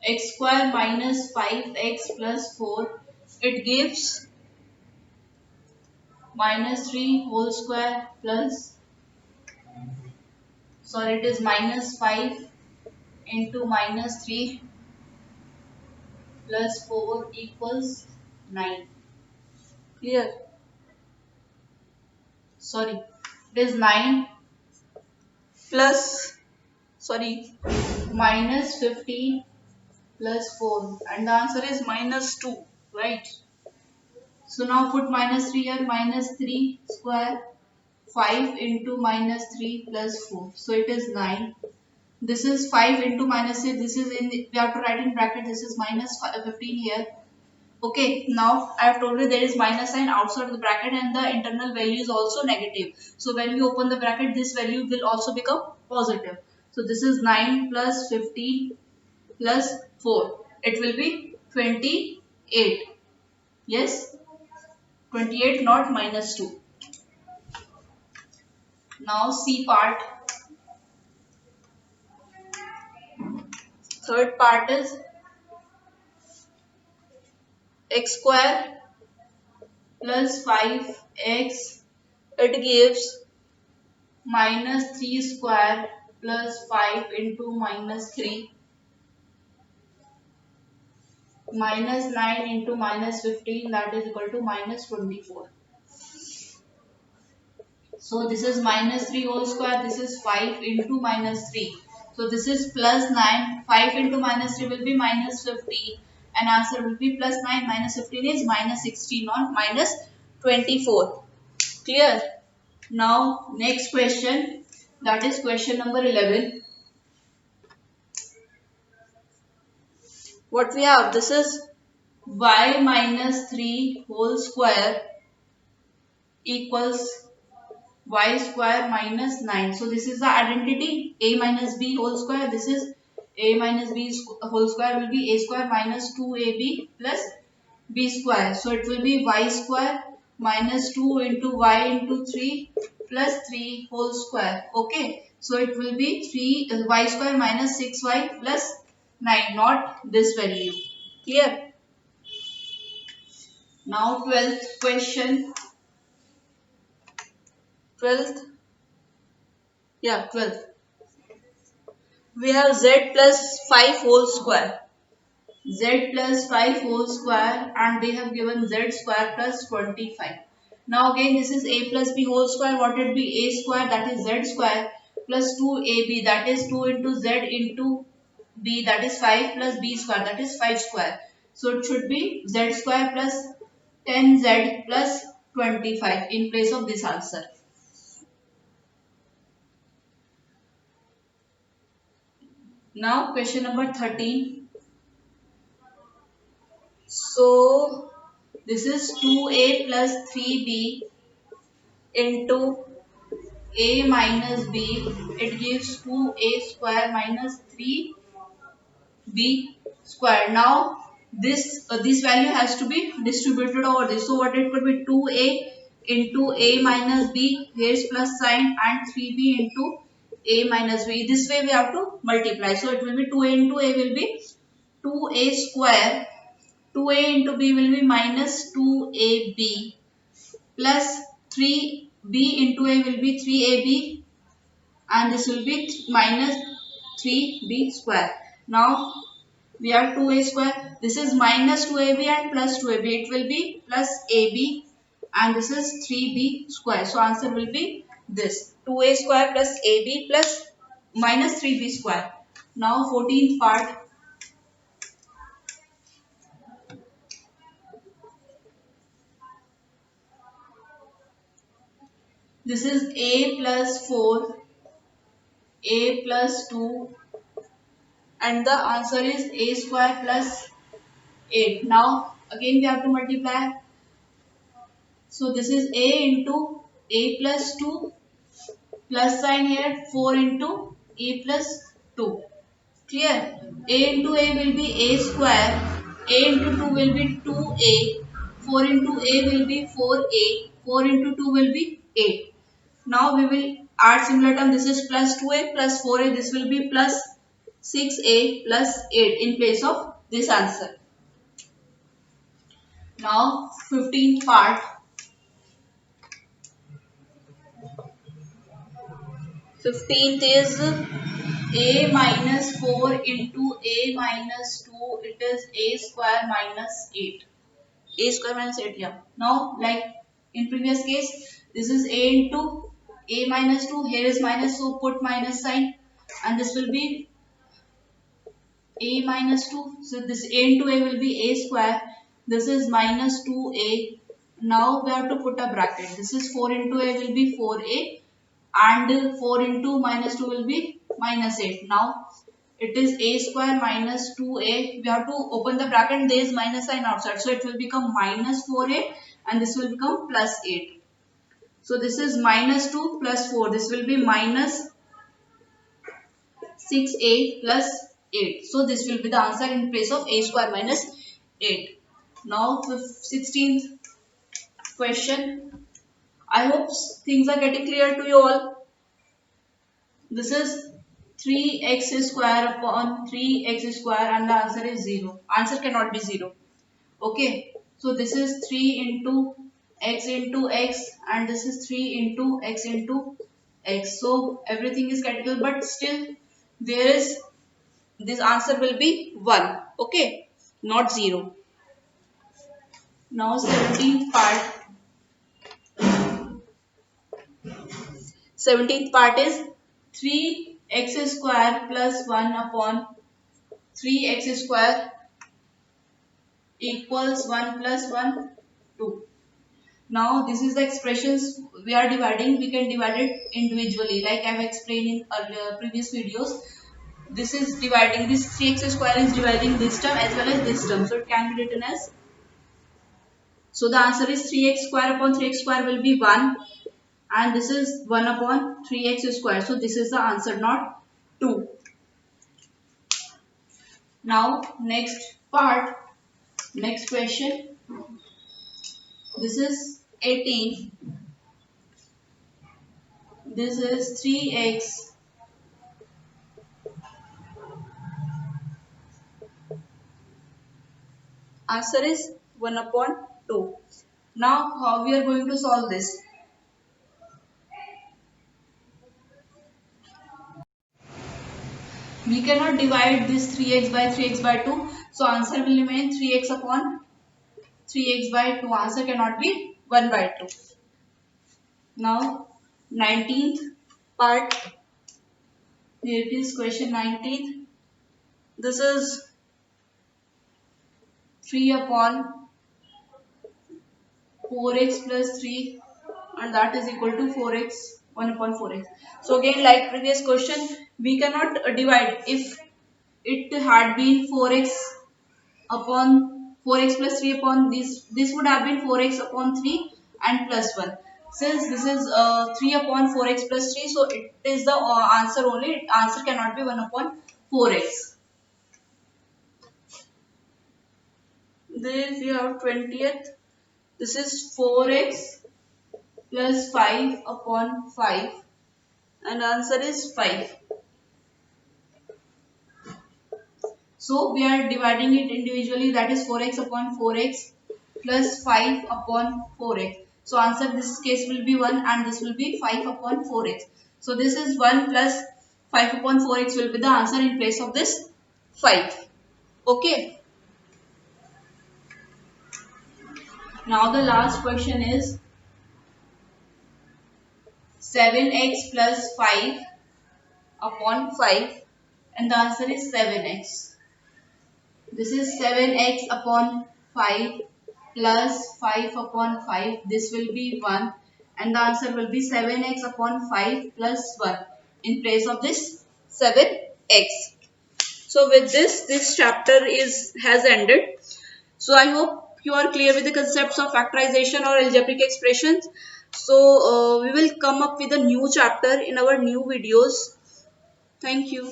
x square minus 5x plus 4, it gives minus 3 whole square plus, sorry, it is minus 5 into minus 3 plus 4 equals 9. Clear? Sorry, it is 9 plus, sorry, minus 15 plus 4, and the answer is minus 2, right? So now put minus 3 here, minus 3 square, 5 into minus 3 plus 4. So it is 9. This is 5 into minus 3. This is in, we have to write in bracket, this is minus 15 here. Okay, now I have told you there is minus sign outside the bracket and the internal value is also negative. So when we open the bracket, this value will also become positive. So this is 9 plus 15 plus 4. It will be 28. Yes, 28, not minus 2. Now C part. Third part is x square plus 5x. It gives minus 3 square plus 5 into minus 3 minus 9 into minus 15, that is equal to minus 24. So this is minus 3 whole square, this is 5 into minus 3. So this is plus 9, 5 into minus 3 will be minus 15 and answer will be plus 9 minus 15 is minus 16, not minus 24. Clear? Now next question, that is question number 11. What we have, this is y minus 3 whole square equals y square minus 9. So this is the identity a minus b whole square. This is a minus b whole square will be a square minus 2ab plus b square. So it will be y square minus 2 into y into 3 plus 3 whole square. Okay. So it will be 3 y square minus 6y plus 9, not this value. Clear? Now 12th question. 12th. Yeah, 12th. We have z plus 5 whole square. Z plus 5 whole square and they have given z square plus 25. Now again this is a plus b whole square. What would be a square, that is z square plus 2ab, that is 2 into z into b, that is 5 plus b square, that is 5 square. So it should be z square plus 10z plus 25 in place of this answer. Now question number 13. So this is 2a plus 3b into a minus b. It gives 2a square minus 3b square. Now this value has to be distributed over this. So what it could be, 2a into a minus b, here's plus sign, and 3b into a minus b. This way we have to multiply. So it will be 2a into a will be 2a square. 2a into b will be minus 2ab plus 3b into a will be 3ab and this will be minus 3b square. Now we have 2a square. This is minus 2ab and plus 2ab. It will be plus ab and this is 3b square. So answer will be this, 2a square plus ab plus minus 3b square. Now 14th part. This is a plus 4, a plus 2 and the answer is a square plus 8. Now again we have to multiply. So this is a into a plus 2 plus sign here 4 into a plus 2. Clear? A into a will be a square, a into 2 will be 2a, 4 into a will be 4a, 4 into 2 will be 8. Now we will add similar term. This is plus 2a plus 4a, this will be plus 6a plus 8 in place of this answer. Now 15th part. 15th is a minus 4 into a minus 2. It is a square minus 8. A square minus 8, yeah. Now like in previous case, this is a into a minus 2. Here is minus, so put minus sign, and this will be a minus 2. So this a into a will be a square. This is minus 2a. Now we have to put a bracket. This is 4 into a will be 4a, and 4 into minus 2 will be minus 8. Now it is a square minus 2a. We have to open the bracket and there is minus sign outside. So it will become minus 4a and this will become plus 8. So this is minus 2 plus 4. This will be minus 6a plus 8. So this will be the answer in place of a square minus 8. Now 16th question. I hope things are getting clear to you all. This is 3x square upon 3x square and the answer is 0. Answer cannot be 0. Okay. So this is 3 into x and this is 3 into x into x. So everything is capital, but still there is, this answer will be 1. Okay. Not 0. Now 17th part. 17th part is 3x square plus 1 upon 3x square equals 1 plus 1, 2. Now this is the expressions we are dividing. We can divide it individually like I have explained in earlier previous videos. This is dividing, this 3x square is dividing this term as well as this term. So it can be written as, so the answer is 3x square upon 3x square will be 1. And this is 1 upon 3x square. So this is the answer, not 2. Now next part, next question. This is 18. This is 3x answer is 1 upon 2. Now how we are going to solve this? We cannot divide this 3x by 3x by 2. So answer will remain 3x upon 3x by 2. Answer cannot be 1 by 2. Now 19th part. Here it is, question 19th. This is 3 upon 4x plus 3 and that is equal to 4x, 1 upon 4x. So again like previous question, we cannot divide. If it had been 4x upon 4x plus 3 upon this would have been 4x upon 3 and plus 1. Since this is 3 upon 4x plus 3, so it is the answer only. Answer cannot be 1 upon 4x. Then we have 20th. This is 4x plus 5 upon 5 and answer is 5. So we are dividing it individually, that is 4x upon 4x plus 5 upon 4x. So answer this case will be 1 and this will be 5 upon 4x. So this is 1 plus 5 upon 4x will be the answer in place of this 5. Okay. Now the last question is 7x plus 5 upon 5 and the answer is 7x. This is 7x upon 5 plus 5 upon 5. This will be 1 and the answer will be 7x upon 5 plus 1 in place of this 7x. So with this chapter has ended. So I hope you are clear with the concepts of factorization or algebraic expressions. So we will come up with a new chapter in our new videos. Thank you.